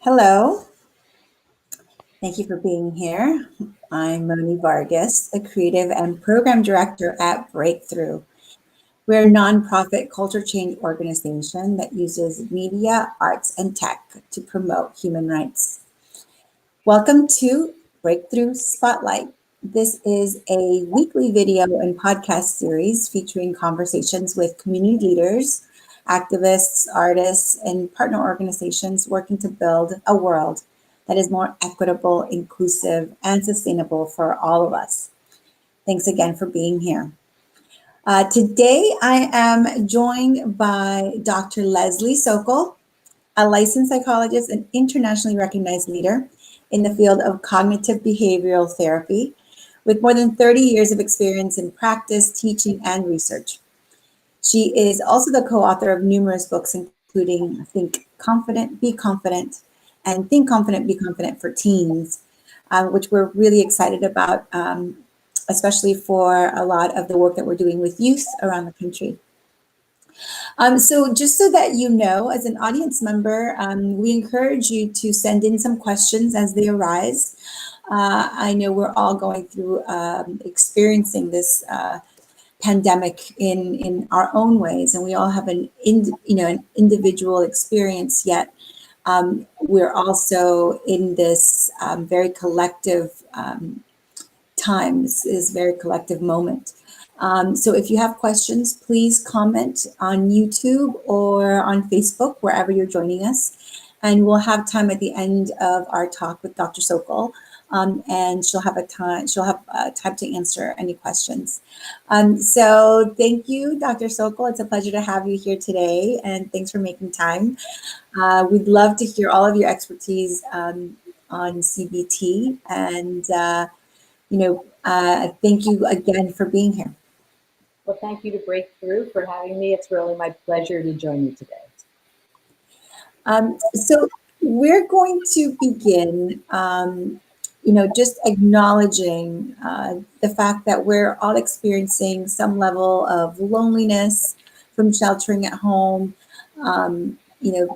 Hello, thank you for being here. I'm Moni Vargas, a creative and program director at Breakthrough. We're a nonprofit culture change organization that uses media, arts, and tech to promote human rights. Welcome to Breakthrough Spotlight. This is a weekly video and podcast series featuring conversations with community leaders, activists, artists, and partner organizations working to build a world that is more equitable, inclusive, and sustainable for all of us. Thanks again for being here. Today, I am joined by Dr. Leslie Sokol, a licensed psychologist and internationally recognized leader in the field of cognitive behavioral therapy, with more than 30 years of experience in practice, teaching, and research. She is also the co-author of numerous books, including Think Confident, Be Confident, and Think Confident, Be Confident for Teens, which we're really excited about, especially for a lot of the work that we're doing with youth around the country. So just so that you know, as an audience member, we encourage you to send in some questions as they arise. I know we're all going through experiencing this pandemic in our own ways, and we all have an individual experience, yet we're also in this very collective time. This is a very collective moment. So if you have questions, please comment on YouTube or on Facebook, wherever you're joining us. And we'll have time at the end of our talk with Dr. Sokol, and she'll have time to answer any questions. So thank you, Dr. Sokol. It's a pleasure to have you here today, and thanks for making time. We'd love to hear all of your expertise on CBT, and thank you again for being here. Well, thank you to Breakthrough for having me. It's really my pleasure to join you today. So we're going to begin, just acknowledging the fact that we're all experiencing some level of loneliness from sheltering at home,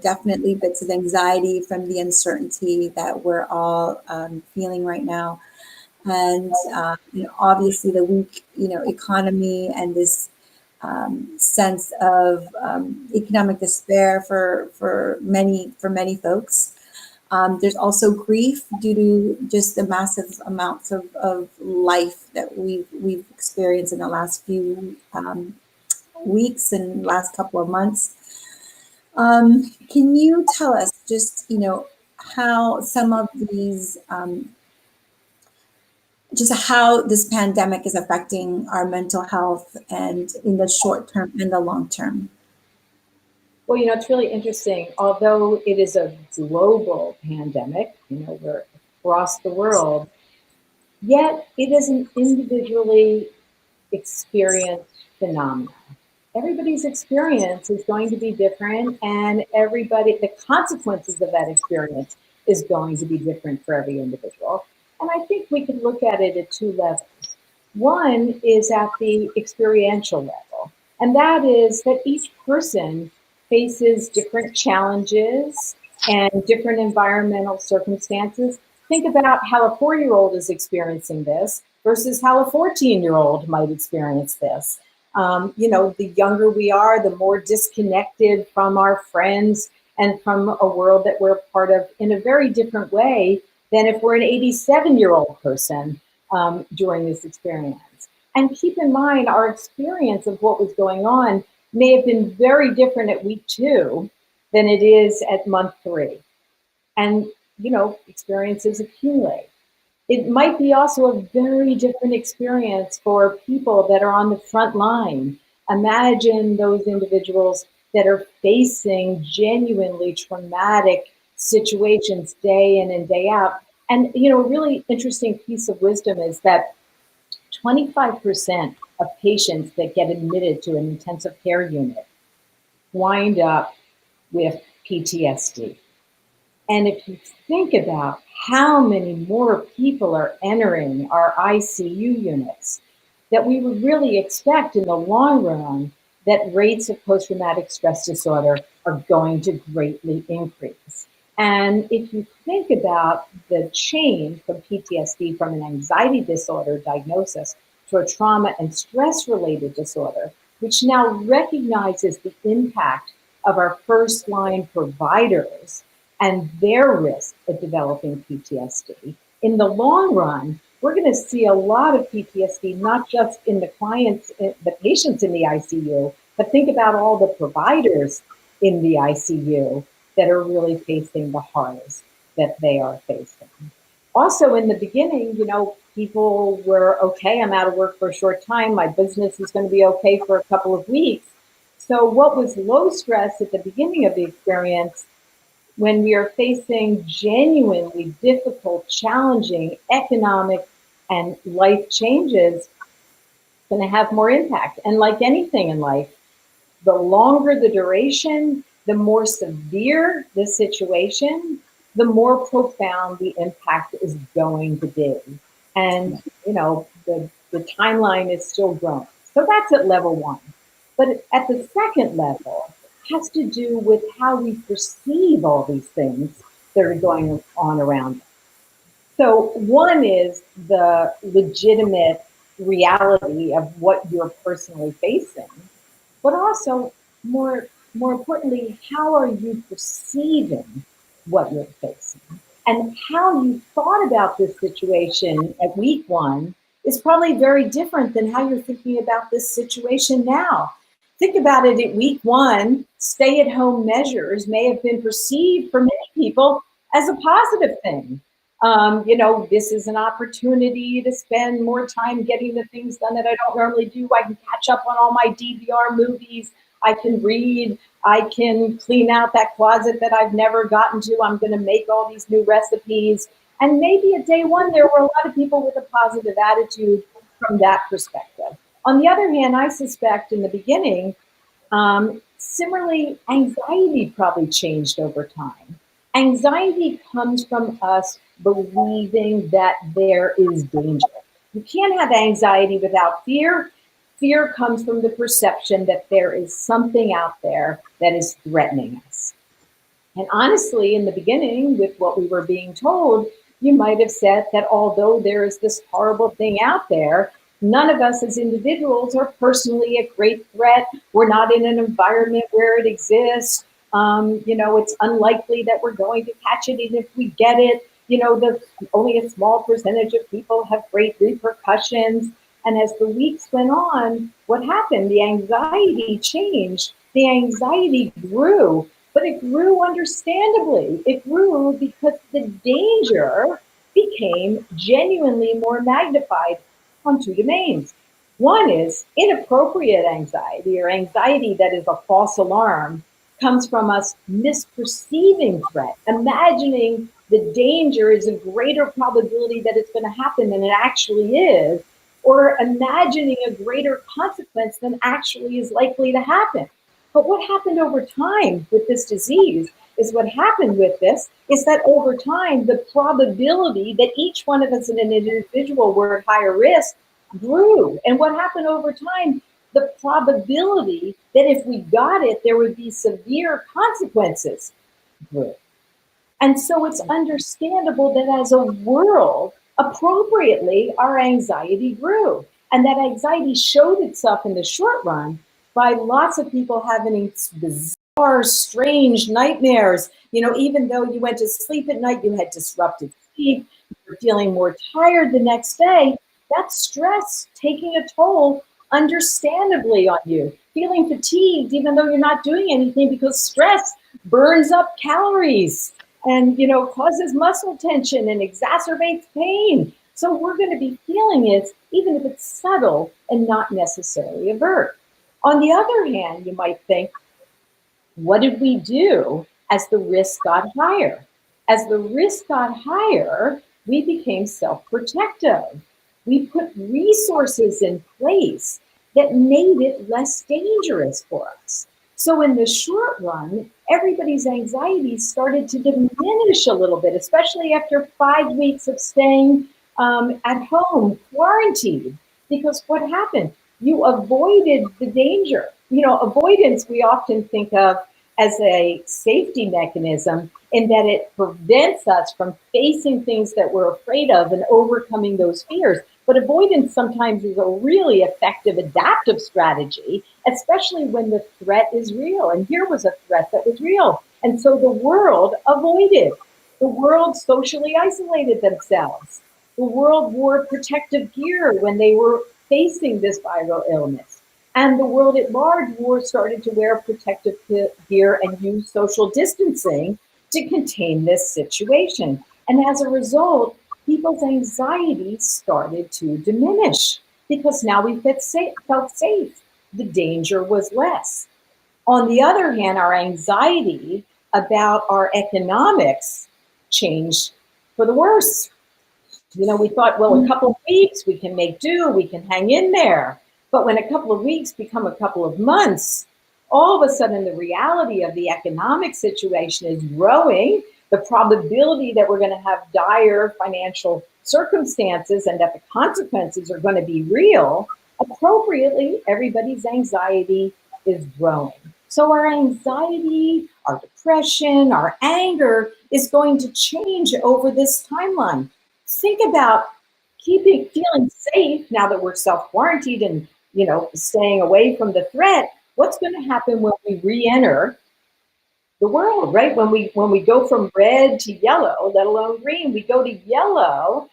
definitely bits of anxiety from the uncertainty that we're all feeling right now. And obviously the weak economy and this sense of economic despair for many folks. There's also grief due to just the massive amounts of life that we've experienced in the last few weeks and last couple of months. Can you tell us just how some of these just how this pandemic is affecting our mental health, and in the short term and the long term? Well, it's really interesting. Although it is a global pandemic, we're across the world, yet it is an individually experienced phenomenon. Everybody's experience is going to be different, and the consequences of that experience is going to be different for every individual. And I think we could look at it at two levels. One is at the experiential level, and that is that each person faces different challenges and different environmental circumstances. Think about how a 4-year-old is experiencing this versus how a 14-year-old might experience this. The younger we are, the more disconnected from our friends and from a world that we're a part of in a very different way than if we're an 87-year-old person during this experience. And keep in mind, our experience of what was going on may have been very different at week 2 than it is at month 3. And, experiences accumulate. It might be also a very different experience for people that are on the front line. Imagine those individuals that are facing genuinely traumatic situations day in and day out. And, a really interesting piece of wisdom is that 25% of patients that get admitted to an intensive care unit wind up with PTSD. And if you think about how many more people are entering our ICU units, that we would really expect in the long run that rates of post-traumatic stress disorder are going to greatly increase. And if you think about the change from PTSD, from an anxiety disorder diagnosis to a trauma and stress related disorder, which now recognizes the impact of our first line providers and their risk of developing PTSD, in the long run, we're going to see a lot of PTSD, not just in the clients, the patients in the ICU, but think about all the providers in the ICU that are really facing the horrors that they are facing. Also, in the beginning, people were okay, I'm out of work for a short time, my business is going to be okay for a couple of weeks. So, what was low stress at the beginning of the experience, when we are facing genuinely difficult, challenging economic and life changes, going to have more impact. And like anything in life, the longer the duration, the more severe the situation, the more profound the impact is going to be. And, the timeline is still growing. So that's at level one. But at the second level, has to do with how we perceive all these things that are going on around us. So one is the legitimate reality of what you're personally facing, but also more importantly, how are you perceiving what you're facing? And how you thought about this situation at week one is probably very different than how you're thinking about this situation now. Think about it at week one, stay-at-home measures may have been perceived for many people as a positive thing. This is an opportunity to spend more time getting the things done that I don't normally do. I can catch up on all my DVR movies. I can read. I can clean out that closet that I've never gotten to. I'm going to make all these new recipes. And maybe at day one, there were a lot of people with a positive attitude from that perspective. On the other hand, I suspect in the beginning, similarly, anxiety probably changed over time. Anxiety comes from us believing that there is danger. You can't have anxiety without fear. Fear comes from the perception that there is something out there that is threatening us. And honestly, in the beginning, with what we were being told, you might have said that although there is this horrible thing out there, none of us as individuals are personally a great threat. We're not in an environment where it exists. It's unlikely that we're going to catch it, even if we get it. Only a small percentage of people have great repercussions. And as the weeks went on, what happened? The anxiety changed. The anxiety grew, but it grew understandably. It grew because the danger became genuinely more magnified on two domains. One is inappropriate anxiety, or anxiety that is a false alarm, comes from us misperceiving threat, imagining the danger is a greater probability that it's going to happen than it actually is, or imagining a greater consequence than actually is likely to happen. But what happened over time with this disease is that over time, the probability that each one of us in an individual were at higher risk grew. And what happened over time, the probability that if we got it, there would be severe consequences grew. And so it's understandable that as a world, appropriately, our anxiety grew. And that anxiety showed itself in the short run by lots of people having bizarre, strange nightmares. Even though you went to sleep at night, you had disrupted sleep, you were feeling more tired the next day. That's stress taking a toll, understandably, on you. Feeling fatigued, even though you're not doing anything, because stress burns up calories and causes muscle tension and exacerbates pain. So we're going to be feeling it, even if it's subtle and not necessarily overt. On the other hand, you might think, what did we do as the risk got higher? As the risk got higher, we became self-protective. We put resources in place that made it less dangerous for us. So in the short run, everybody's anxiety started to diminish a little bit, especially after 5 weeks of staying at home, quarantined. Because what happened? You avoided the danger. Avoidance we often think of as a safety mechanism in that it prevents us from facing things that we're afraid of and overcoming those fears. But avoidance sometimes is a really effective adaptive strategy, especially when the threat is real. And here was a threat that was real. And so the world avoided. The world socially isolated themselves. The world wore protective gear when they were facing this viral illness. And the world at large started to wear protective gear and use social distancing to contain this situation. And as a result, people's anxiety started to diminish because now we felt safe. The danger was less. On the other hand, our anxiety about our economics changed for the worse. We thought, well, a couple of weeks, we can make do, we can hang in there. But when a couple of weeks become a couple of months, all of a sudden the reality of the economic situation is growing. The probability that we're going to have dire financial circumstances and that the consequences are going to be real, appropriately, everybody's anxiety is growing. So our anxiety, our depression, our anger is going to change over this timeline. Think about feeling safe now that we're self-quarantined and staying away from the threat. What's going to happen when we re-enter the world, right? When we go from red to yellow, let alone green, we go to yellow.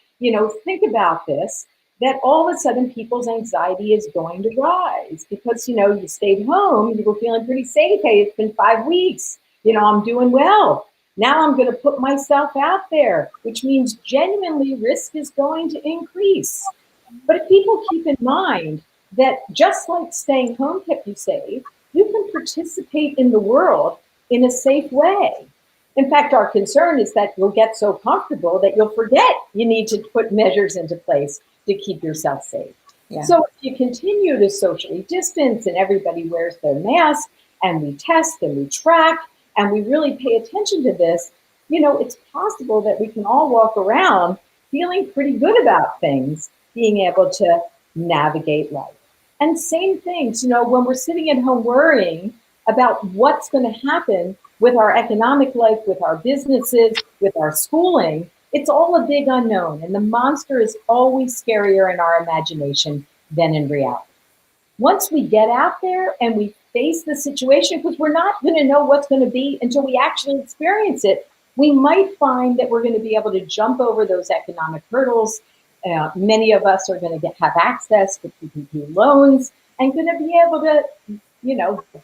Think about this, that all of a sudden people's anxiety is going to rise because you stayed home, you were feeling pretty safe. Hey, it's been 5 weeks, I'm doing well. Now I'm going to put myself out there, which means genuinely risk is going to increase. But if people keep in mind that just like staying home kept you safe, you can participate in the world in a safe way. In fact, our concern is that you'll get so comfortable that you'll forget you need to put measures into place to keep yourself safe. Yeah. So if you continue to socially distance and everybody wears their mask and we test and we track and we really pay attention to this, it's possible that we can all walk around feeling pretty good about things, being able to navigate life. And same things, when we're sitting at home worrying about what's going to happen with our economic life, with our businesses, with our schooling, it's all a big unknown. And the monster is always scarier in our imagination than in reality. Once we get out there and we face the situation, because we're not going to know what's going to be until we actually experience it, we might find that we're going to be able to jump over those economic hurdles. Many of us are going to have access to PPP loans and going to be able to,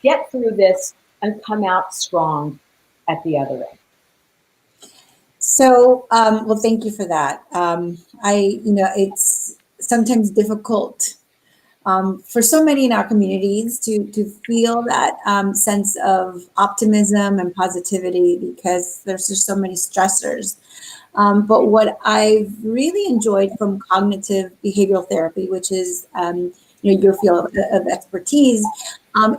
get through this and come out strong at the other end. So, well, thank you for that. It's sometimes difficult for so many in our communities to feel that sense of optimism and positivity because there's just so many stressors. But what I've really enjoyed from cognitive behavioral therapy, which is your field of expertise,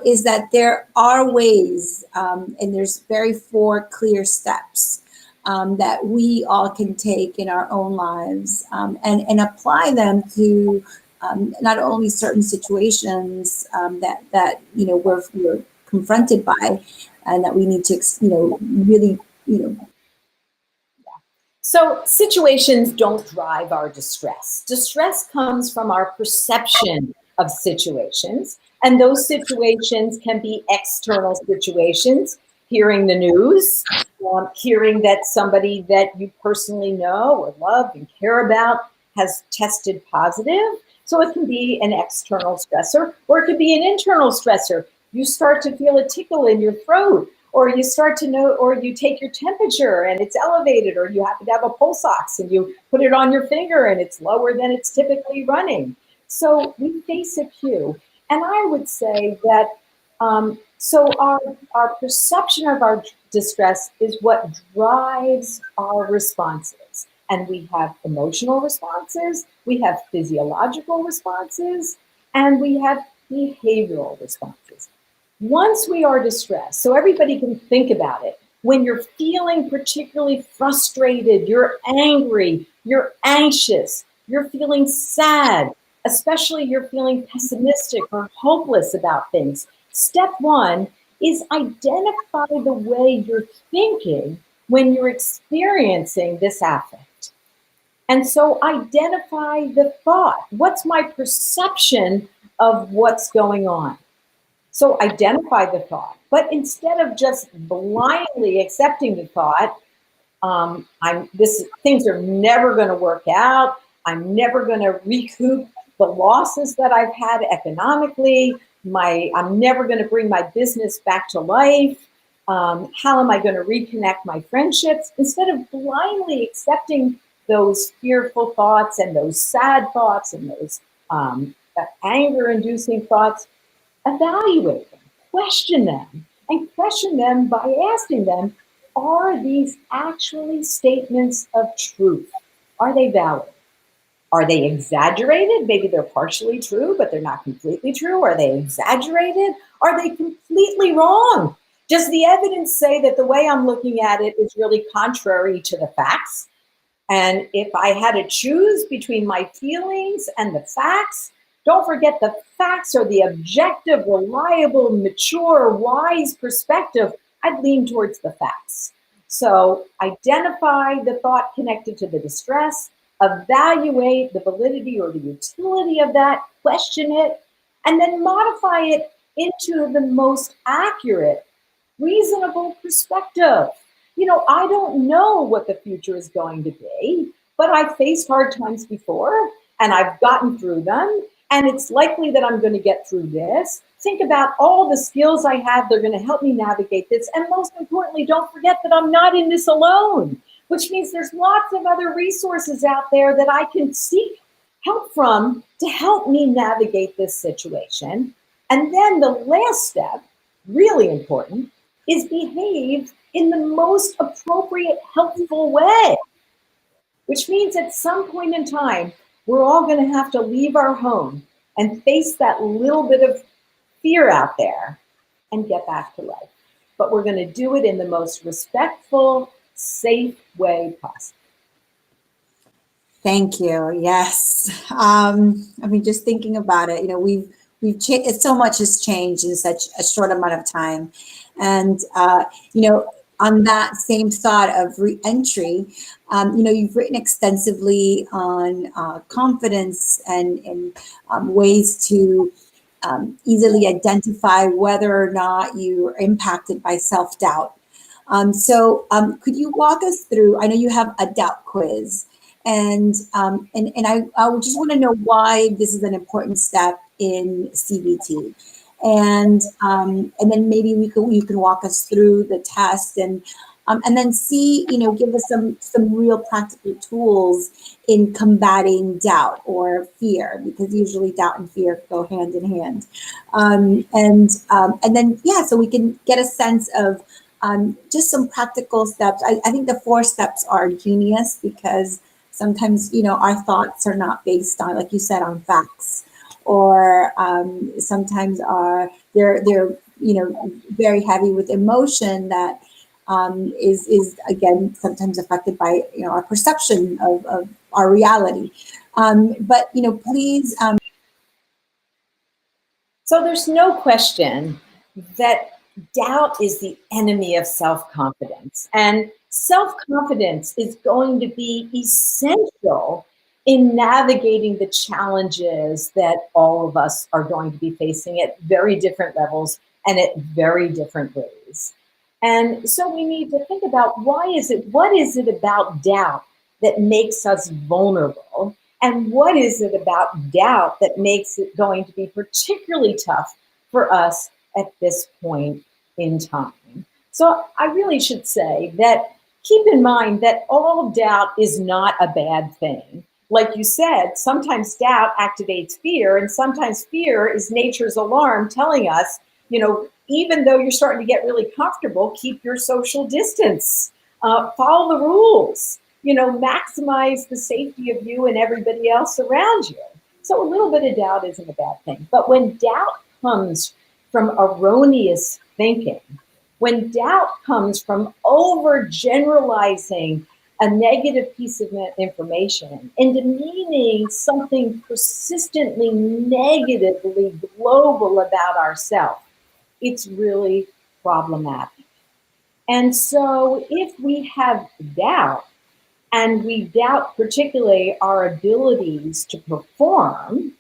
is that there are ways, and there's very 4 clear steps that we all can take in our own lives and apply them to not only certain situations that we're confronted by, and that we need to really. So situations don't drive our distress. Distress comes from our perception of situations, and those situations can be external situations, hearing the news, hearing that somebody that you personally know or love and care about has tested positive. So it can be an external stressor, or it could be an internal stressor. You start to feel a tickle in your throat, or you start to know, or you take your temperature and it's elevated, or you happen to have a pulse ox and you put it on your finger and it's lower than it's typically running. So we face a cue. And I would say that, so our perception of our distress is what drives our responses. And we have emotional responses, we have physiological responses, and we have behavioral responses. Once we are distressed, so everybody can think about it, when you're feeling particularly frustrated, you're angry, you're anxious, you're feeling sad, especially you're feeling pessimistic or hopeless about things. Step 1 is identify the way you're thinking when you're experiencing this affect. And so identify the thought. What's my perception of what's going on? So identify the thought. But instead of just blindly accepting the thought, things are never going to work out. I'm never going to recoup the losses that I've had economically. I'm never going to bring my business back to life. How am I going to reconnect my friendships? Instead of blindly accepting those fearful thoughts and those sad thoughts and those anger-inducing thoughts, evaluate them, and question them by asking them, are these actually statements of truth? Are they valid? Are they exaggerated? Maybe they're partially true, but they're not completely true. Are they exaggerated? Are they completely wrong? Does the evidence say that the way I'm looking at it is really contrary to the facts? And if I had to choose between my feelings and the facts, don't forget the facts are the objective, reliable, mature, wise perspective. I'd lean towards the facts. So identify the thought connected to the distress, evaluate the validity or the utility of that, question it, and then modify it into the most accurate, reasonable perspective. I don't know what the future is going to be, but I've faced hard times before and I've gotten through them. And it's likely that I'm going to get through this. Think about all the skills I have. They're going to help me navigate this. And most importantly, don't forget that I'm not in this alone, which means there's lots of other resources out there that I can seek help from to help me navigate this situation. And then the last step, really important, is behave in the most appropriate, helpful way, which means at some point in time, we're all going to have to leave our home and face that little bit of fear out there and get back to life. But we're going to do it in the most respectful, safe way possible. Thank you. Yes. Just thinking about it, we've changed, so much has changed in such a short amount of time. And, on that same thought of re-entry, you've written extensively on confidence and ways to easily identify whether or not you are impacted by self-doubt. So could you walk us through, I know you have a doubt quiz, and I just want to know why this is an important step in CBT. And then maybe you can walk us through the test and then see, give us some real practical tools in combating doubt or fear, because usually doubt and fear go hand in hand. And then, so we can get a sense of just some practical steps. I think the 4 steps are genius, because sometimes, our thoughts are not based on, like you said, on facts, or sometimes they're very heavy with emotion that is again sometimes affected by our perception of our reality. But please. So there's no question that doubt is the enemy of self-confidence, and self-confidence is going to be essential in navigating the challenges that all of us are going to be facing at very different levels and at very different ways. And so we need to think about what is it about doubt that makes us vulnerable? And what is it about doubt that makes it going to be particularly tough for us at this point in time? So I really should say that keep in mind that all doubt is not a bad thing. Like you said, sometimes doubt activates fear, and sometimes fear is nature's alarm telling us, even though you're starting to get really comfortable, keep your social distance, follow the rules, maximize the safety of you and everybody else around you. So a little bit of doubt isn't a bad thing. But when doubt comes from erroneous thinking, when doubt comes from overgeneralizing a negative piece of information and demeaning something persistently negatively global about ourselves, it's really problematic. And so if we have doubt, and we doubt particularly our abilities to perform,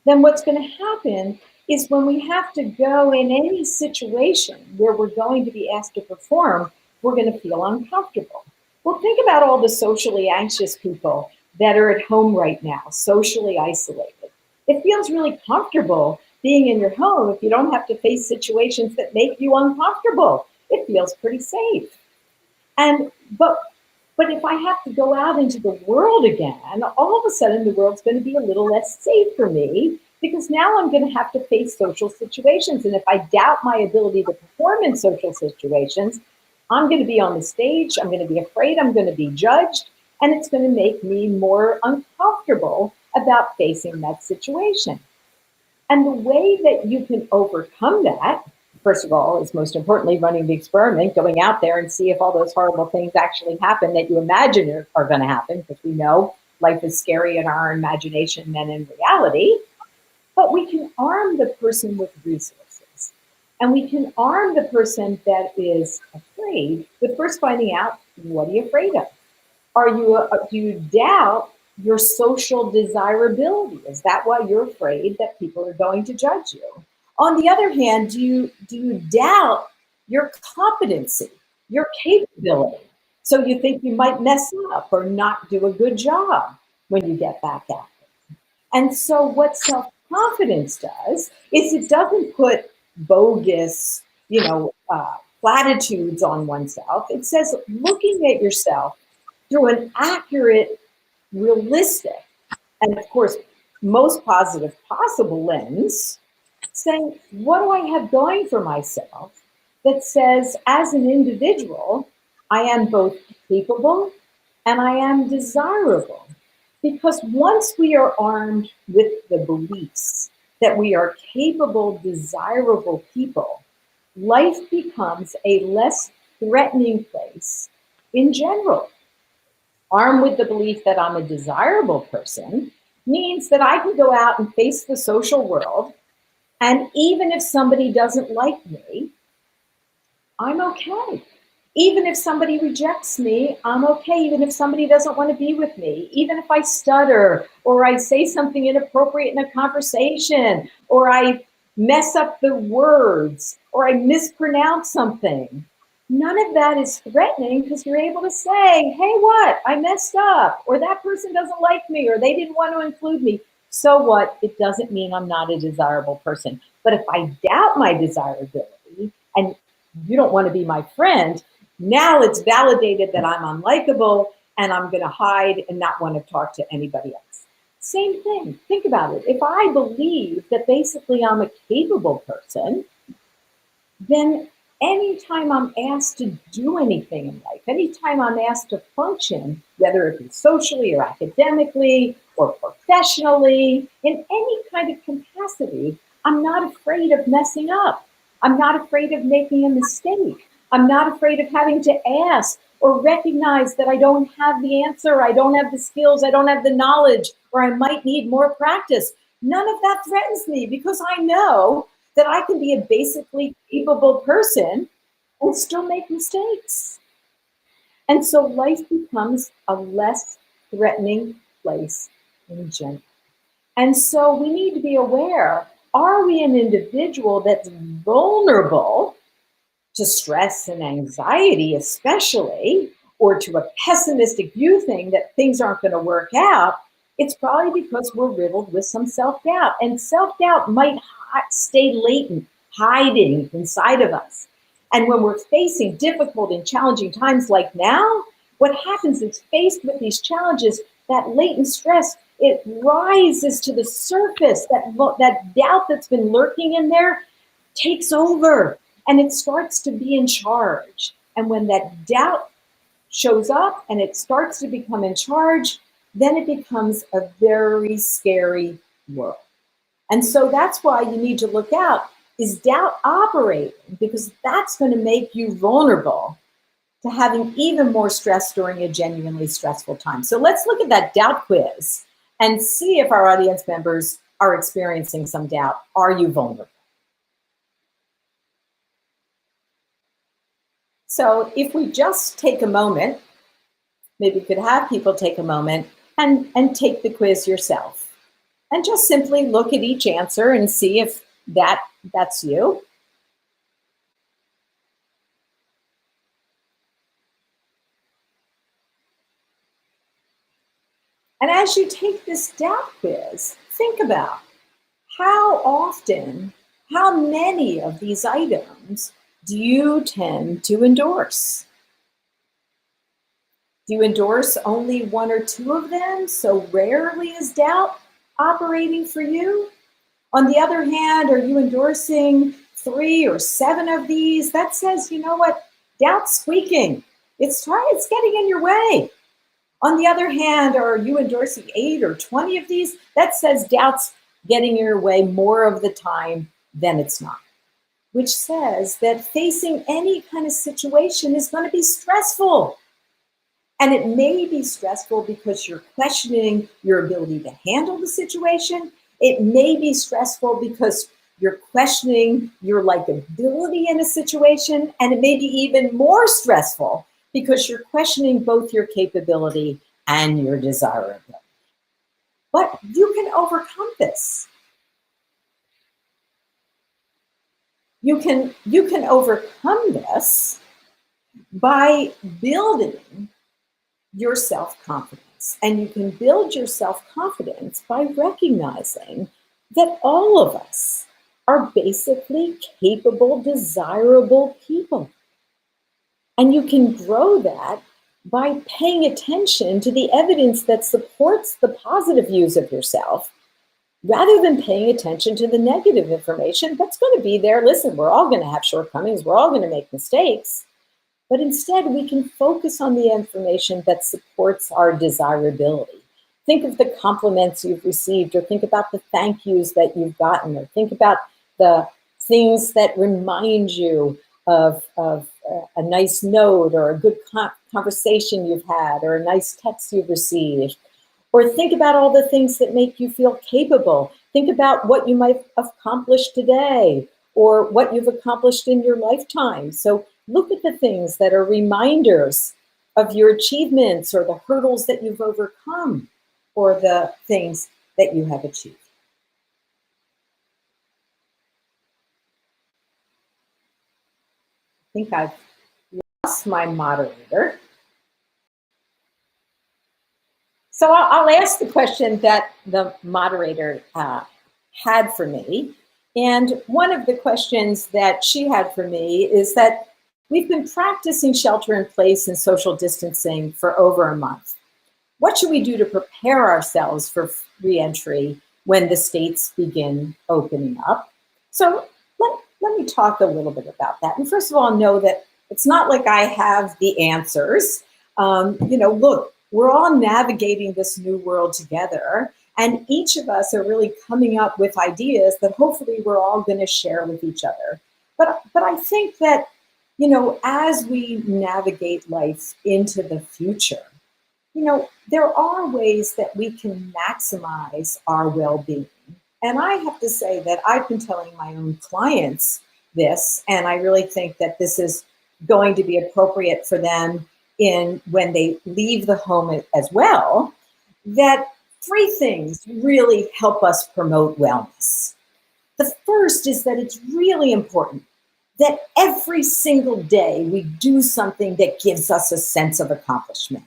then what's going to happen is when we have to go in any situation where we're going to be asked to perform, we're going to feel uncomfortable. Well, think about all the socially anxious people that are at home right now, socially isolated. It feels really comfortable being in your home if you don't have to face situations that make you uncomfortable. It feels pretty safe. And but if I have to go out into the world again, all of a sudden the world's going to be a little less safe for me because now I'm going to have to face social situations. And if I doubt my ability to perform in social situations, I'm going to be on the stage, I'm going to be afraid, I'm going to be judged, and it's going to make me more uncomfortable about facing that situation. And the way that you can overcome that, first of all, is most importantly running the experiment, going out there and see if all those horrible things actually happen that you imagine are going to happen, because we know life is scary in our imagination than in reality. But we can arm the person with resources. And we can arm the person that is afraid with first finding out, what are you afraid of? Do you doubt your social desirability? Is that why you're afraid that people are going to judge you? On the other hand, do you doubt your competency, your capability? So you think you might mess up or not do a good job when you get back at it. And so what self-confidence does is it doesn't put bogus, platitudes on oneself. It says looking at yourself through an accurate, realistic, and of course, most positive possible lens, saying, what do I have going for myself that says, as an individual, I am both capable and I am desirable? Because once we are armed with the beliefs that we are capable, desirable people, life becomes a less threatening place in general. Armed with the belief that I'm a desirable person means that I can go out and face the social world, and even if somebody doesn't like me, I'm okay. Even if somebody rejects me, I'm okay. Even if somebody doesn't want to be with me, even if I stutter or I say something inappropriate in a conversation, or I mess up the words, or I mispronounce something, none of that is threatening because you're able to say, hey, what? I messed up, or that person doesn't like me, or they didn't want to include me. So what? It doesn't mean I'm not a desirable person. But if I doubt my desirability and you don't want to be my friend, now it's validated that I'm unlikable and I'm going to hide and not want to talk to anybody else. Same thing. Think about it. If I believe that basically I'm a capable person, then anytime I'm asked to do anything in life, anytime I'm asked to function, whether it be socially or academically or professionally, in any kind of capacity, I'm not afraid of messing up. I'm not afraid of making a mistake. I'm not afraid of having to ask or recognize that I don't have the answer, I don't have the skills, I don't have the knowledge, or I might need more practice. None of that threatens me because I know that I can be a basically capable person and still make mistakes. And so life becomes a less threatening place in general. And so we need to be aware, are we an individual that's vulnerable to stress and anxiety, especially, or to a pessimistic view thing that things aren't going to work out? It's probably because we're riddled with some self-doubt. And self-doubt might stay latent, hiding inside of us. And when we're facing difficult and challenging times like now, what happens is, faced with these challenges, that latent stress, it rises to the surface. That doubt that's been lurking in there takes over and it starts to be in charge. And when that doubt shows up and it starts to become in charge, then it becomes a very scary world. And so that's why you need to look out. Is doubt operating? Because that's going to make you vulnerable to having even more stress during a genuinely stressful time. So let's look at that doubt quiz and see if our audience members are experiencing some doubt. Are you vulnerable? So if we just take a moment, maybe we could have people take a moment and take the quiz yourself. And just simply look at each answer and see if that's you. And as you take this doubt quiz, think about how often, how many of these items do you tend to endorse? Do you endorse only one or two of them? So rarely is doubt operating for you? On the other hand, are you endorsing 3 or 7 of these? That says, you know what, doubt's squeaking. It's getting in your way. On the other hand, are you endorsing 8 or 20 of these? That says doubt's getting in your way more of the time than it's not, which says that facing any kind of situation is going to be stressful. And it may be stressful because you're questioning your ability to handle the situation. It may be stressful because you're questioning your likability in a situation. And it may be even more stressful because you're questioning both your capability and your desirability. But you can overcome this. You can overcome this by building your self-confidence. And you can build your self-confidence by recognizing that all of us are basically capable, desirable people. And you can grow that by paying attention to the evidence that supports the positive views of yourself, rather than paying attention to the negative information that's going to be there. Listen, we're all going to have shortcomings. We're all going to make mistakes. But instead, we can focus on the information that supports our desirability. Think of the compliments you've received, or think about the thank yous that you've gotten, or think about the things that remind you of a nice note, or a good conversation you've had, or a nice text you've received. Or think about all the things that make you feel capable. Think about what you might have accomplished today, or what you've accomplished in your lifetime. So look at the things that are reminders of your achievements, or the hurdles that you've overcome, or the things that you have achieved. I think I've lost my moderator. So I'll ask the question that the moderator had for me. And one of the questions that she had for me is that we've been practicing shelter in place and social distancing for over a month. What should we do to prepare ourselves for reentry when the states begin opening up? So let me talk a little bit about that. And first of all, know that it's not like I have the answers. Look, we're all navigating this new world together, and each of us are really coming up with ideas that hopefully we're all going to share with each other. But I think that, as we navigate life into the future, there are ways that we can maximize our well-being. And I have to say that I've been telling my own clients this, and I really think that this is going to be appropriate for them when they leave the home as well, that 3 things really help us promote wellness. The first is that it's really important that every single day we do something that gives us a sense of accomplishment.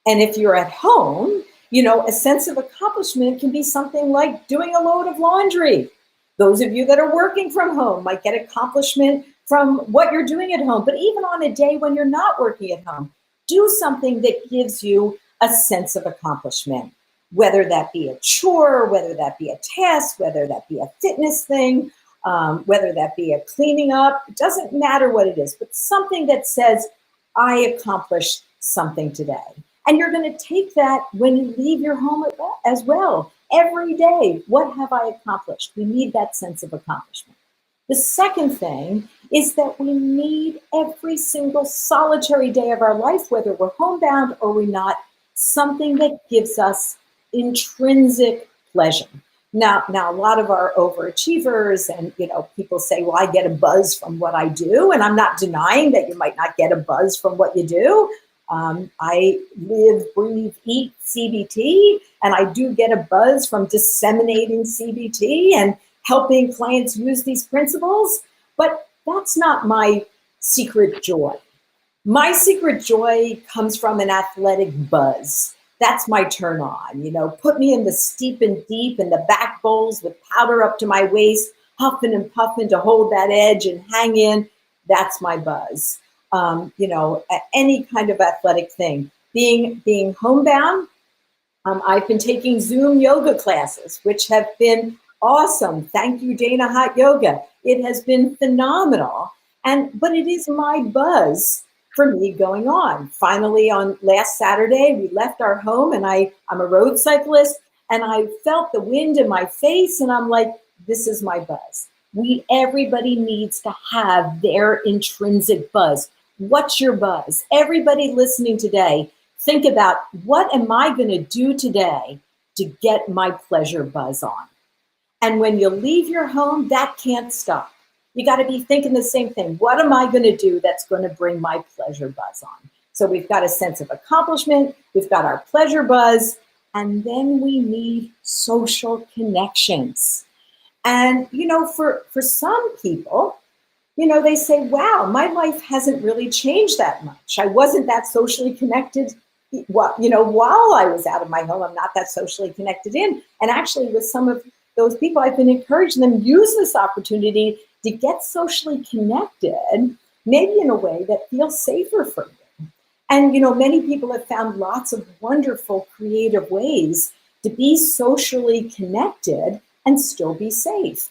And if you're at home, a sense of accomplishment can be something like doing a load of laundry. Those of you that are working from home might get accomplishment from what you're doing at home. But even on a day when you're not working at home, do something that gives you a sense of accomplishment, whether that be a chore, whether that be a task, whether that be a fitness thing, whether that be a cleaning up. It doesn't matter what it is, but something that says, I accomplished something today. And you're going to take that when you leave your home as well. Every day, what have I accomplished? We need that sense of accomplishment. The second thing is that we need every single solitary day of our life, whether we're homebound or we're not, something that gives us intrinsic pleasure. Now, a lot of our overachievers and, people say, well, I get a buzz from what I do. And I'm not denying that you might not get a buzz from what you do. I live, breathe, eat CBT, and I do get a buzz from disseminating CBT and helping clients use these principles. But that's not my secret joy. My secret joy comes from an athletic buzz. That's my turn on. Put me in the steep and deep in the back bowls with powder up to my waist, huffing and puffing to hold that edge and hang in. That's my buzz. Any kind of athletic thing. Being homebound, I've been taking Zoom yoga classes, which have been awesome. Thank you, Dana Hot Yoga. It has been phenomenal. But it is my buzz for me going on. Finally, on last Saturday, we left our home, and I'm a road cyclist, and I felt the wind in my face, and I'm like, this is my buzz. Everybody needs to have their intrinsic buzz. What's your buzz? Everybody listening today, think about, what am I going to do today to get my pleasure buzz on? And when you leave your home, that can't stop. You got to be thinking the same thing. What am I going to do that's going to bring my pleasure buzz on? So we've got a sense of accomplishment, we've got our pleasure buzz, and then we need social connections. And, for some people, they say, wow, my life hasn't really changed that much. I wasn't that socially connected. While I was out of my home, I'm not that socially connected in. And actually, with some of those people, I've been encouraging them, use this opportunity to get socially connected, maybe in a way that feels safer for you. And, many people have found lots of wonderful, creative ways to be socially connected and still be safe.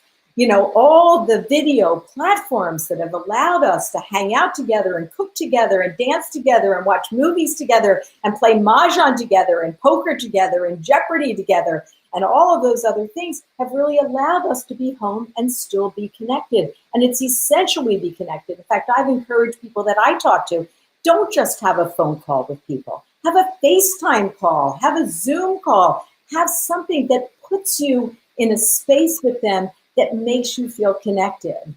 All the video platforms that have allowed us to hang out together and cook together and dance together and watch movies together and play mahjong together and poker together and Jeopardy together and all of those other things have really allowed us to be home and still be connected. And it's essential we be connected. In fact, I've encouraged people that I talk to, don't just have a phone call with people. Have a FaceTime call, have a Zoom call, have something that puts you in a space with them that makes you feel connected.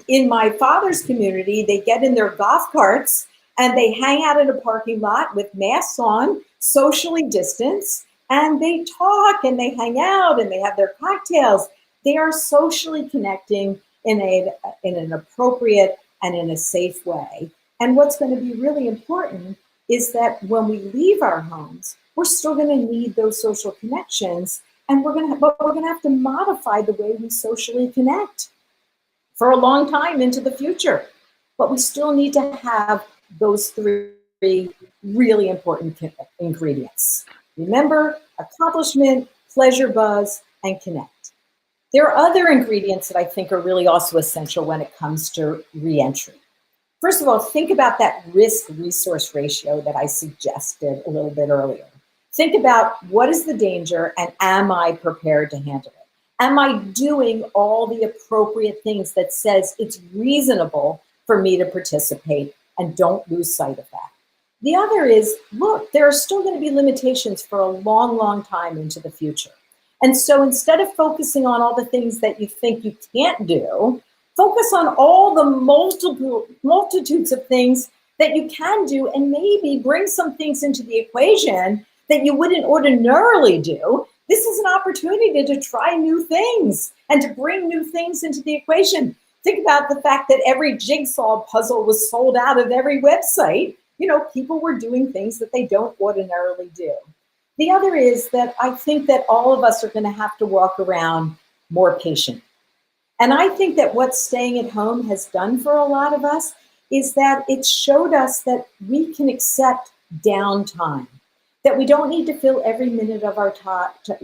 In my father's community, they get in their golf carts and they hang out in a parking lot with masks on, socially distanced, and they talk and they hang out and they have their cocktails. They are socially connecting in an appropriate and in a safe way. And what's going to be really important is that when we leave our homes, we're still going to need those social connections, and we're going to have to modify the way we socially connect for a long time into the future. But we still need to have those three really important ingredients. Remember, accomplishment, pleasure buzz, and connect. There are other ingredients that I think are really also essential when it comes to reentry. First of all, think about that risk-resource ratio that I suggested a little bit earlier. Think about, what is the danger and am I prepared to handle it? Am I doing all the appropriate things that says it's reasonable for me to participate, and don't lose sight of that. The other is, look, there are still going to be limitations for a long, long time into the future. And so instead of focusing on all the things that you think you can't do, focus on all the multitudes of things that you can do, and maybe bring some things into the equation that you wouldn't ordinarily do. This is an opportunity to try new things and to bring new things into the equation. Think about the fact that every jigsaw puzzle was sold out of every website. People were doing things that they don't ordinarily do. The other is that I think that all of us are going to have to walk around more patient. And I think that what staying at home has done for a lot of us is that it showed us that we can accept downtime, that we don't need to fill every minute of our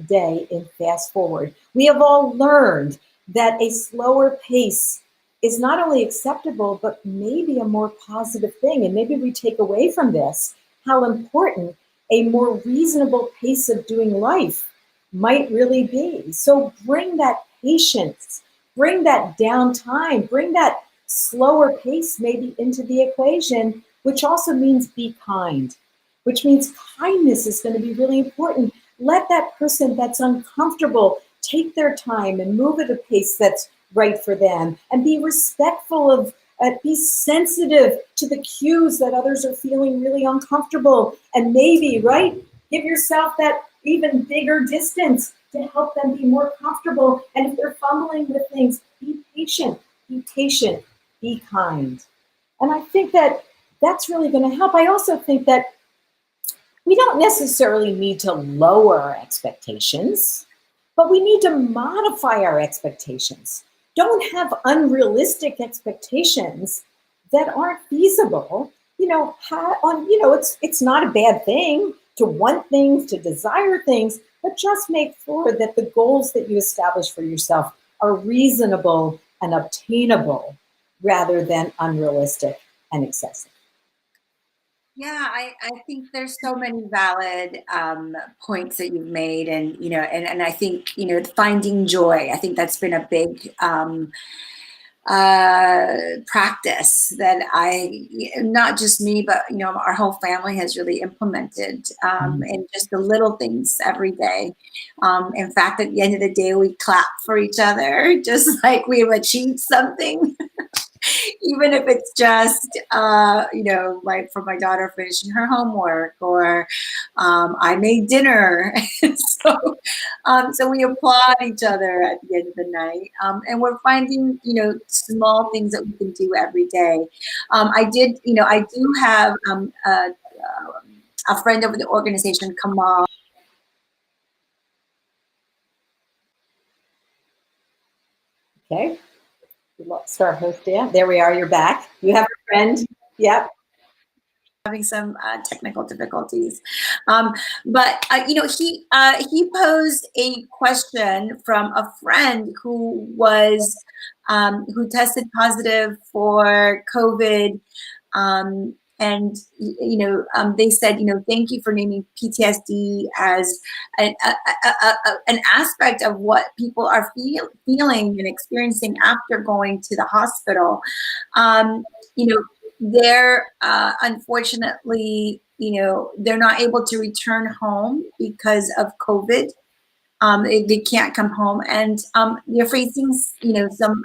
day in fast forward. We have all learned that a slower pace is not only acceptable, but maybe a more positive thing. And maybe we take away from this how important a more reasonable pace of doing life might really be. So bring that patience, bring that downtime, bring that slower pace maybe into the equation, which also means be kind, which means kindness is going to be really important. Let that person that's uncomfortable take their time and move at a pace that's right for them, and be respectful of, be sensitive to the cues that others are feeling really uncomfortable, and maybe, right, give yourself that even bigger distance to help them be more comfortable. And if they're fumbling with things, be patient, be kind. And I think that that's really going to help. I also think that we don't necessarily need to lower our expectations, but we need to modify our expectations. Don't have unrealistic expectations that aren't feasible. It's not a bad thing to want things, to desire things, but just make sure that the goals that you establish for yourself are reasonable and obtainable rather than unrealistic and excessive. Yeah, I think there's so many valid points that you've made, and and I think finding joy. I think that's been a big practice that not just me, but our whole family has really implemented, and just the little things every day. In fact, at the end of the day, we clap for each other, just like we've achieved something. Even if it's just, for my daughter finishing her homework, or I made dinner. So we applaud each other at the end of the night. And we're finding, small things that we can do every day. I do have a friend of the organization, Kamal. Okay. Star host, yeah. There we are. You're back. You have a friend. Yep. Having some technical difficulties, but he posed a question from a friend who tested positive for COVID, and they said, thank you for naming PTSD as an aspect of what people are feeling and experiencing after going to the hospital. They're unfortunately, they're not able to return home because of COVID. They can't come home, and they're facing, some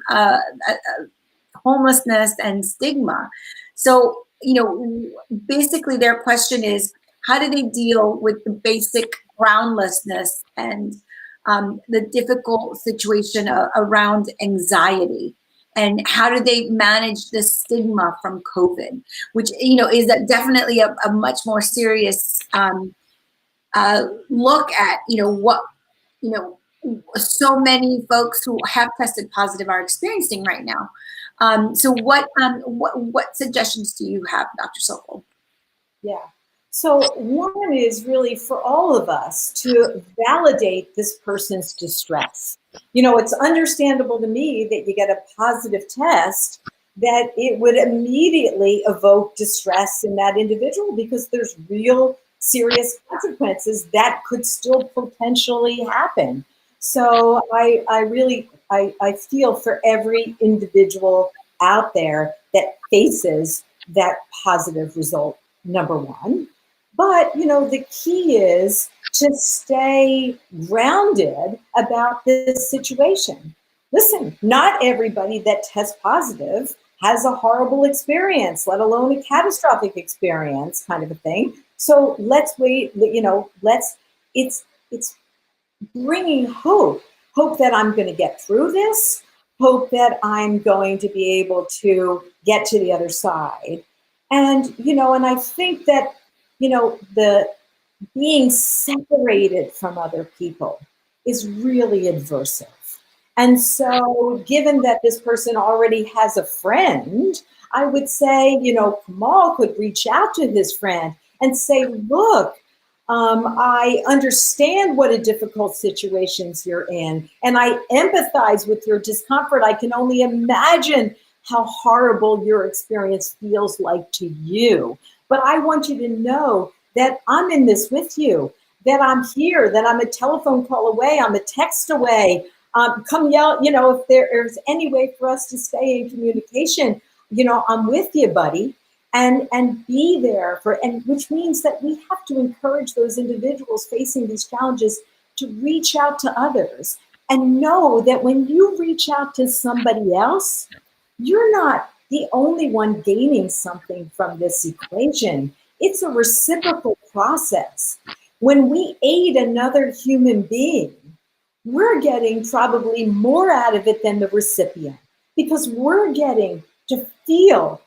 homelessness and stigma. So, basically their question is, how do they deal with the basic groundlessness and the difficult situation around anxiety? And how do they manage the stigma from COVID, which, is definitely a much more serious look at, what, so many folks who have tested positive are experiencing right now. So what suggestions do you have, Dr. Sokol? Yeah. So one is really for all of us to validate this person's distress. It's understandable to me that you get a positive test, that it would immediately evoke distress in that individual, because there's real serious consequences that could still potentially happen. So I feel for every individual out there that faces that positive result, number one. But, the key is to stay grounded about this situation. Listen, not everybody that tests positive has a horrible experience, let alone a catastrophic experience, kind of a thing. So let's wait, it's bringing hope that I'm going to get through this, hope that I'm going to be able to get to the other side. And, and I think that, the being separated from other people is really adversive. And so given that this person already has a friend, I would say, Kamal could reach out to his friend and say, look, I understand what a difficult situations you're in, and I empathize with your discomfort. I can only imagine how horrible your experience feels like to you. But I want you to know that I'm in this with you, that I'm here, that I'm a telephone call away, I'm a text away. Come yell, if there's any way for us to stay in communication, I'm with you, buddy. And be there which means that we have to encourage those individuals facing these challenges to reach out to others. and know that when you reach out to somebody else, you're not the only one gaining something from this equation. It's a reciprocal process. When we aid another human being, we're getting probably more out of it than the recipient, because we're getting to feel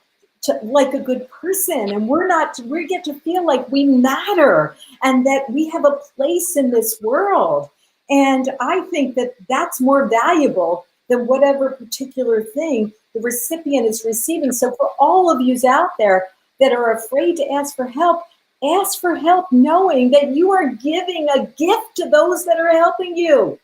like a good person, and we get to feel like we matter and that we have a place in this world. And I think that that's more valuable than whatever particular thing the recipient is receiving. So for all of yous out there that are afraid to ask for help knowing that you are giving a gift to those that are helping you,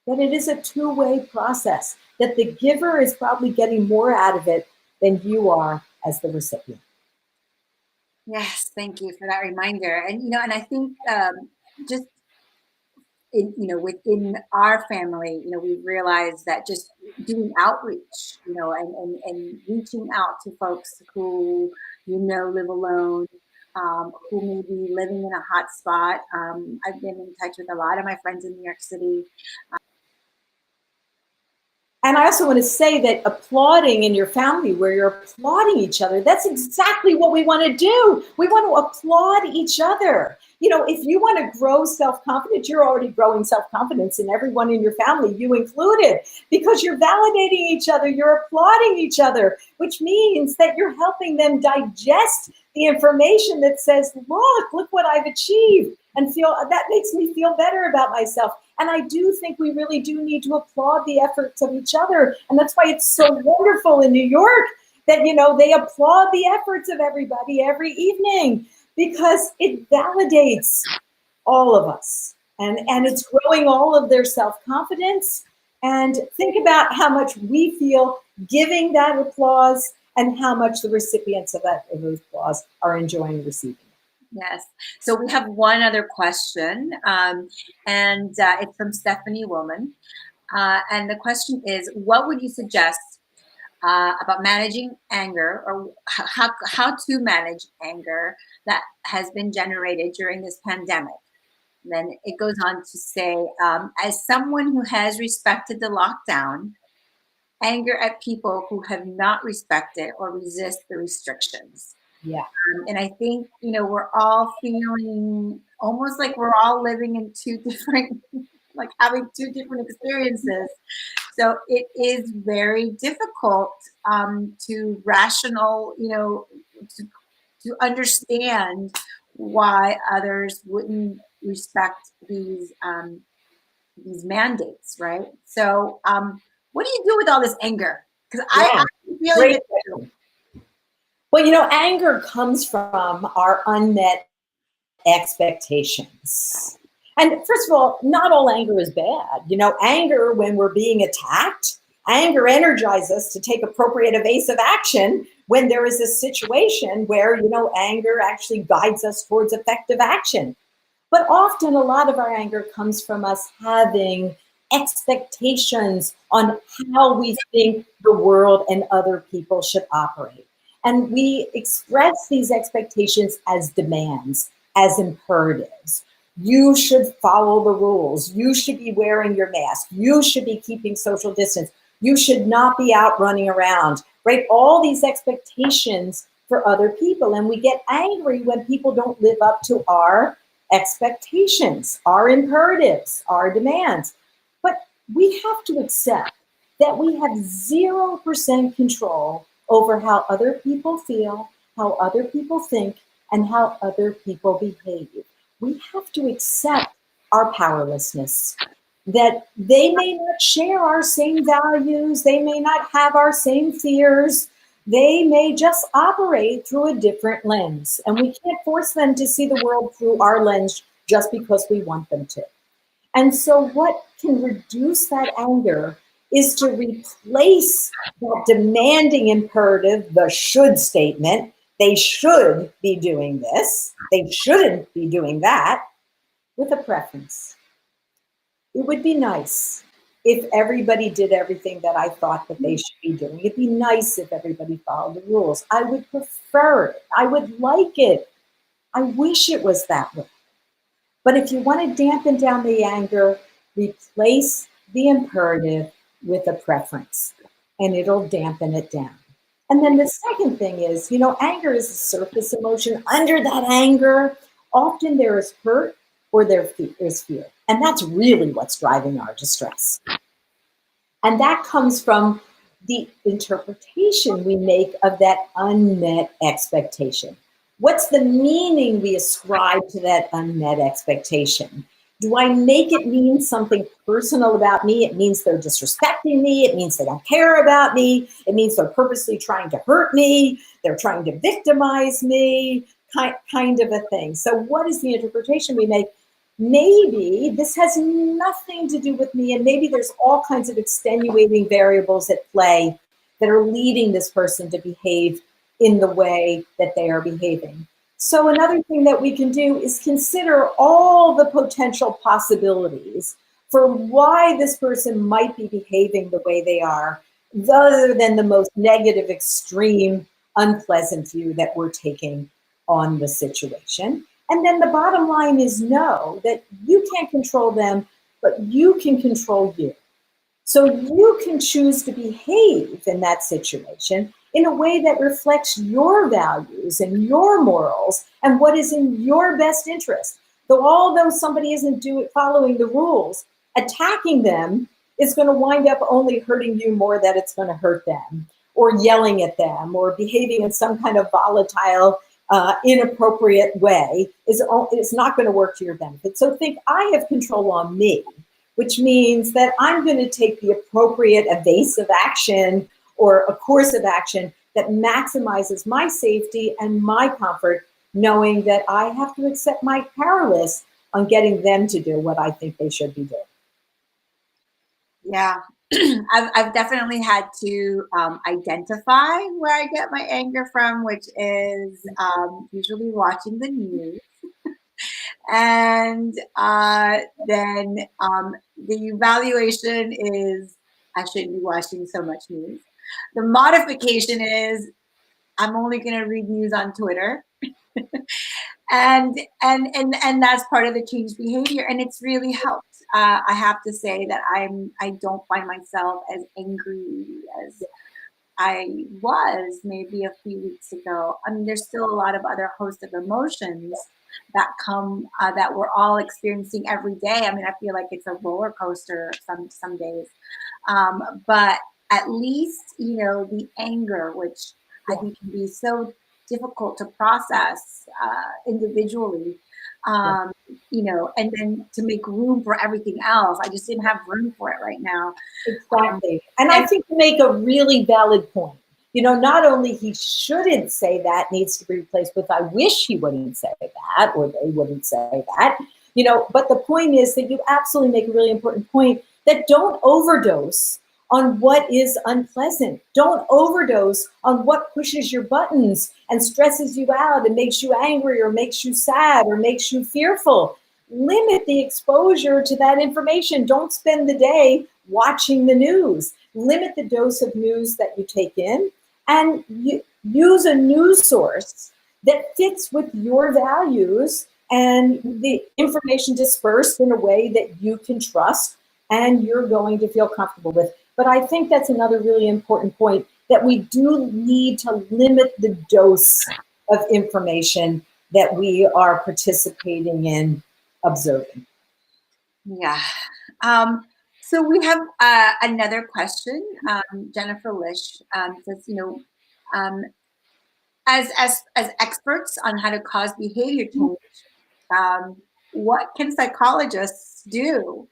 that it is a two-way process, that the giver is probably getting more out of it than you are as the recipient. Yes, thank you for that reminder. And and I think just within our family, we realized that just doing outreach, and reaching out to folks who live alone, who may be living in a hot spot. I've been in touch with a lot of my friends in New York City. And I also want to say that applauding in your family, where you're applauding each other, that's exactly what we want to do. We want to applaud each other. If you want to grow self-confidence, you're already growing self-confidence in everyone in your family, you included, because you're validating each other, you're applauding each other, which means that you're helping them digest the information that says, look what I've achieved, and that makes me feel better about myself. And I do think we really do need to applaud the efforts of each other. And that's why it's so wonderful in New York that, they applaud the efforts of everybody every evening, because it validates all of us. And it's growing all of their self-confidence. And think about how much we feel giving that applause and how much the recipients of that applause are enjoying receiving. Yes. So we have one other question, and it's from Stephanie Woman. And the question is, what would you suggest about managing anger, or how to manage anger that has been generated during this pandemic? And then it goes on to say, as someone who has respected the lockdown, anger at people who have not respected or resist the restrictions. Yeah. And I think, we're all feeling almost like we're all living in two different, like having two different experiences. So it is very difficult to to understand why others wouldn't respect these mandates, right? So what do you do with all this anger? Because I'm feeling it too. Well, anger comes from our unmet expectations. And first of all, not all anger is bad. Anger, when we're being attacked, anger energizes us to take appropriate evasive action when there is a situation where, anger actually guides us towards effective action. But often a lot of our anger comes from us having expectations on how we think the world and other people should operate. And we express these expectations as demands, as imperatives. You should follow the rules. You should be wearing your mask. You should be keeping social distance. You should not be out running around, right? All these expectations for other people. And we get angry when people don't live up to our expectations, our imperatives, our demands. But we have to accept that we have 0% control over how other people feel, how other people think, and how other people behave. We have to accept our powerlessness, that they may not share our same values, they may not have our same fears, they may just operate through a different lens. And we can't force them to see the world through our lens just because we want them to. And so what can reduce that anger is to replace that demanding imperative, the should statement, they should be doing this, they shouldn't be doing that, with a preference. It would be nice if everybody did everything that I thought that they should be doing. It'd be nice if everybody followed the rules. I would prefer it. I would like it. I wish it was that way. But if you want to dampen down the anger, replace the imperative with a preference, and it'll dampen it down. And then the second thing is, anger is a surface emotion. Under that anger, often there is hurt or there is fear. And that's really what's driving our distress. And that comes from the interpretation we make of that unmet expectation. What's the meaning we ascribe to that unmet expectation? Do I make it mean something personal about me? It means they're disrespecting me. It means they don't care about me. It means they're purposely trying to hurt me. They're trying to victimize me, kind of a thing. So what is the interpretation we make? Maybe this has nothing to do with me, and maybe there's all kinds of extenuating variables at play that are leading this person to behave in the way that they are behaving. So another thing that we can do is consider all the potential possibilities for why this person might be behaving the way they are, other than the most negative, extreme, unpleasant view that we're taking on the situation. And then the bottom line is know that you can't control them, but you can control you. So you can choose to behave in that situation in a way that reflects your values and your morals and what is in your best interest. So although somebody isn't following the rules, attacking them is going to wind up only hurting you more than it's going to hurt them, or yelling at them, or behaving in some kind of volatile, inappropriate way is not going to work to your benefit. So think, I have control on me, which means that I'm going to take the appropriate evasive action or a course of action that maximizes my safety and my comfort, knowing that I have to accept my powerless on getting them to do what I think they should be doing. Yeah, I've definitely had to identify where I get my anger from, which is usually watching the news. And then the evaluation is, I shouldn't be watching so much news. The modification is, I'm only going to read news on Twitter. and that's part of the changed behavior, and it's really helped. I have to say that I don't find myself as angry as I was maybe a few weeks ago. I mean, there's still a lot of other host of emotions that come that we're all experiencing every day. I mean, I feel like it's a roller coaster some days, but at least, the anger, which I think can be so difficult to process individually, and then to make room for everything else. I just didn't have room for it right now. Exactly. And I think you make a really valid point. Not only he shouldn't say that, needs to be replaced with, I wish he wouldn't say that, or they wouldn't say that, but the point is that you absolutely make a really important point, that don't overdose on what is unpleasant. Don't overdose on what pushes your buttons and stresses you out and makes you angry or makes you sad or makes you fearful. Limit the exposure to that information. Don't spend the day watching the news. Limit the dose of news that you take in, and use a news source that fits with your values and the information dispersed in a way that you can trust and you're going to feel comfortable with. But I think that's another really important point, that we do need to limit the dose of information that we are participating in observing. Yeah. So we have another question. Jennifer Lish says, as experts on how to cause behavior change, what can psychologists do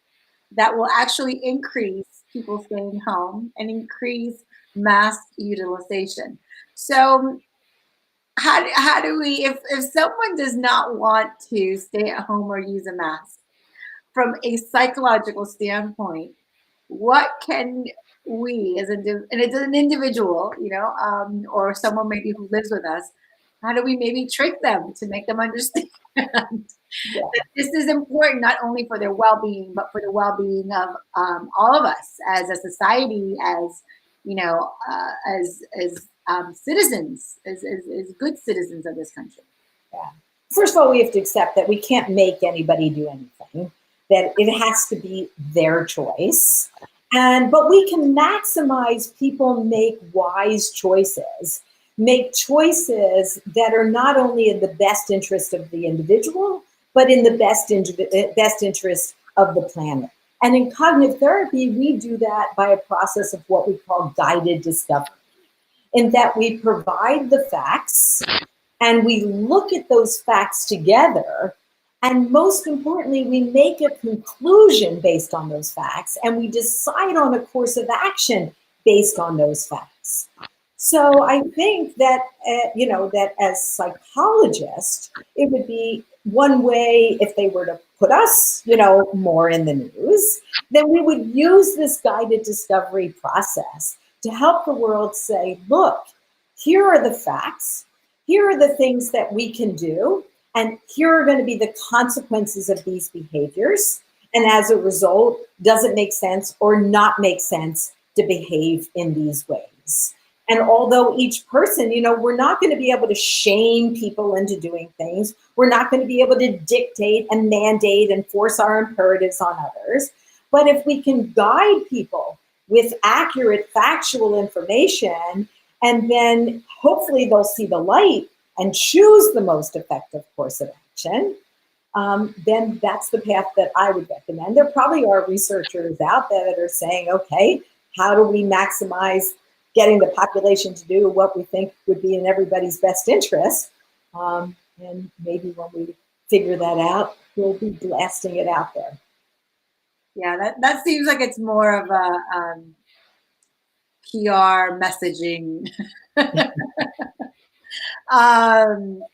that will actually increase people staying home and increase mask utilization? So how do we, if someone does not want to stay at home or use a mask, from a psychological standpoint, what can we, and it's an individual, or someone maybe who lives with us, how do we maybe trick them to make them understand that this is important, not only for their well-being, but for the well-being of all of us as a society, as citizens, as good citizens of this country? Yeah. First of all, we have to accept that we can't make anybody do anything. that it has to be their choice. But we can maximize people make wise choices, make choices that are not only in the best interest of the individual, but in the best interest of the planet. And in cognitive therapy, we do that by a process of what we call guided discovery, in that we provide the facts and we look at those facts together. And most importantly, we make a conclusion based on those facts, and we decide on a course of action based on those facts. So I think that, that as psychologists, it would be one way, if they were to put us, more in the news, then we would use this guided discovery process to help the world say, look, here are the facts, here are the things that we can do, and here are going to be the consequences of these behaviors. And as a result, does it make sense or not make sense to behave in these ways? And although each person, we're not going to be able to shame people into doing things. We're not going to be able to dictate and mandate and force our imperatives on others. But if we can guide people with accurate, factual information, and then hopefully they'll see the light and choose the most effective course of action, then that's the path that I would recommend. There probably are researchers out there that are saying, okay, how do we maximize getting the population to do what we think would be in everybody's best interest? And maybe when we figure that out, we'll be blasting it out there. Yeah, that seems like it's more of a PR messaging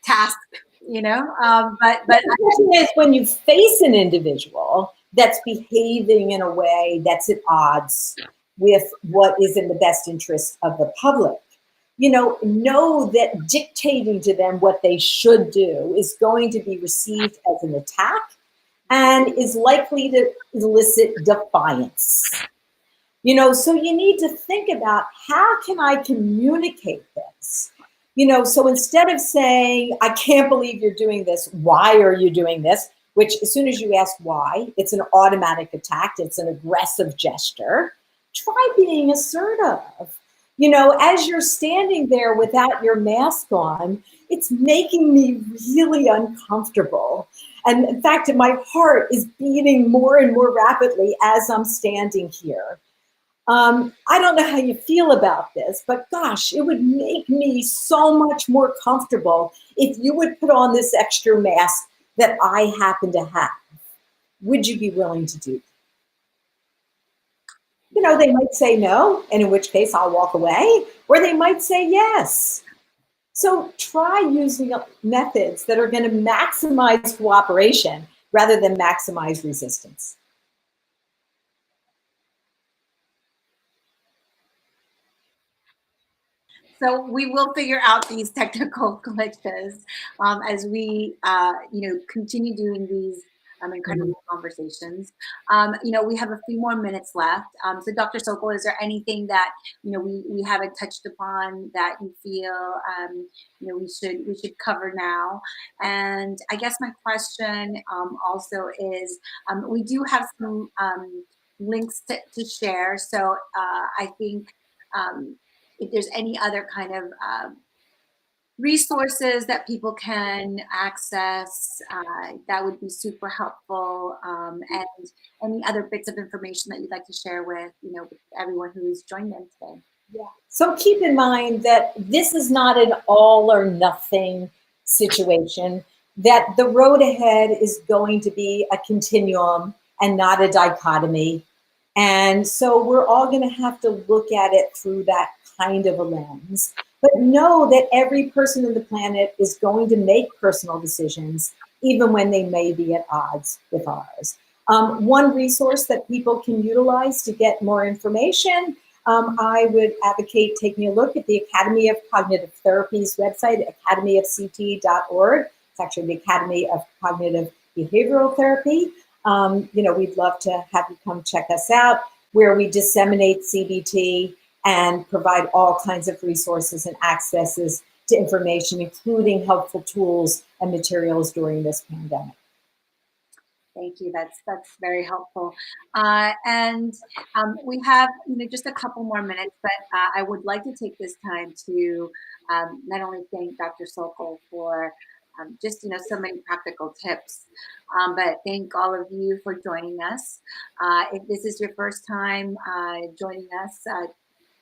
task, but the question is, when you face an individual that's behaving in a way that's at odds with what is in the best interest of the public, know that dictating to them what they should do is going to be received as an attack and is likely to elicit defiance. So you need to think about, how can I communicate this? So instead of saying, I can't believe you're doing this, why are you doing this? Which, as soon as you ask why, it's an automatic attack, it's an aggressive gesture. Try being assertive. As you're standing there without your mask on, it's making me really uncomfortable. And in fact, my heart is beating more and more rapidly as I'm standing here. I don't know how you feel about this, but gosh, it would make me so much more comfortable if you would put on this extra mask that I happen to have. Would you be willing to do that? They might say no, and in which case I'll walk away, or they might say yes. So try using methods that are going to maximize cooperation rather than maximize resistance. So we will figure out these technical glitches as we, continue doing these incredible conversations. We have a few more minutes left. So Dr. Sokol, is there anything that, we haven't touched upon that you feel, we should cover now? And I guess my question also is, we do have some links to share. So I think, if there's any other kind of resources that people can access, that would be super helpful. And any other bits of information that you'd like to share with, with everyone who's joined in today. Yeah. So keep in mind that this is not an all or nothing situation, that the road ahead is going to be a continuum and not a dichotomy. And so we're all going to have to look at it through that kind of a lens. But know that every person on the planet is going to make personal decisions, even when they may be at odds with ours. One resource that people can utilize to get more information, I would advocate taking a look at the Academy of Cognitive Therapy's website, academyofct.org. It's actually the Academy of Cognitive Behavioral Therapy. We'd love to have you come check us out, where we disseminate CBT and provide all kinds of resources and accesses to information, including helpful tools and materials during this pandemic. Thank you. That's very helpful. And we have just a couple more minutes, but I would like to take this time to not only thank Dr. Sokol for just so many practical tips, but thank all of you for joining us. If this is your first time joining us,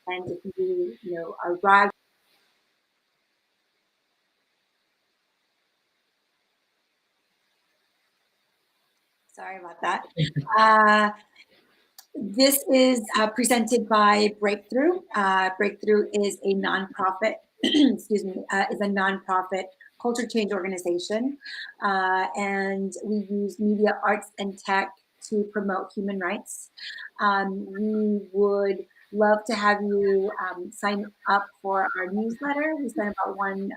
and if you arrived. Sorry about that. This is presented by Breakthrough. Breakthrough is a nonprofit, excuse me, is a nonprofit culture change organization. And we use media, arts, and tech to promote human rights. We would love to have you sign up for our newsletter. We send about one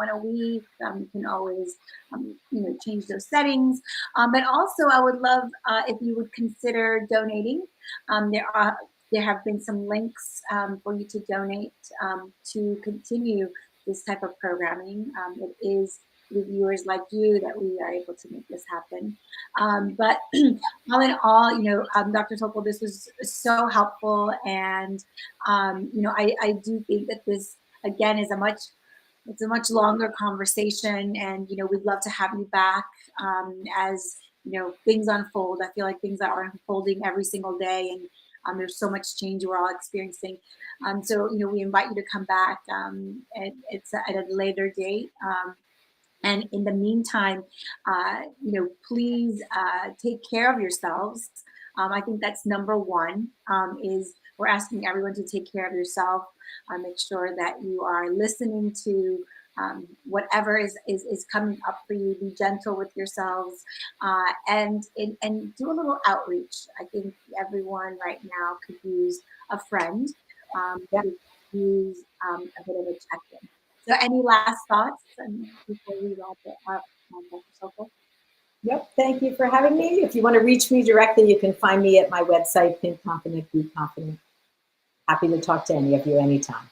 a week. You can always change those settings. But also, I would love if you would consider donating. There have been some links for you to donate to continue this type of programming. It is reviewers like you that we are able to make this happen. But all in all, Dr. Sokol, this was so helpful, and I do think that this again is it's a much longer conversation, and we'd love to have you back as things unfold. I feel like things are unfolding every single day, and there's so much change we're all experiencing. So we invite you to come back. It's at a later date. And in the meantime, please take care of yourselves. I think that's number one, is we're asking everyone to take care of yourself. Make sure that you are listening to whatever is coming up for you. Be gentle with yourselves, and do a little outreach. I think everyone right now could use a friend, could use a bit of a check-in. So any last thoughts before we wrap it up, Dr. Sokol? Yep, thank you for having me. If you want to reach me directly, you can find me at my website, Think Confident, Be Confident. Happy to talk to any of you anytime.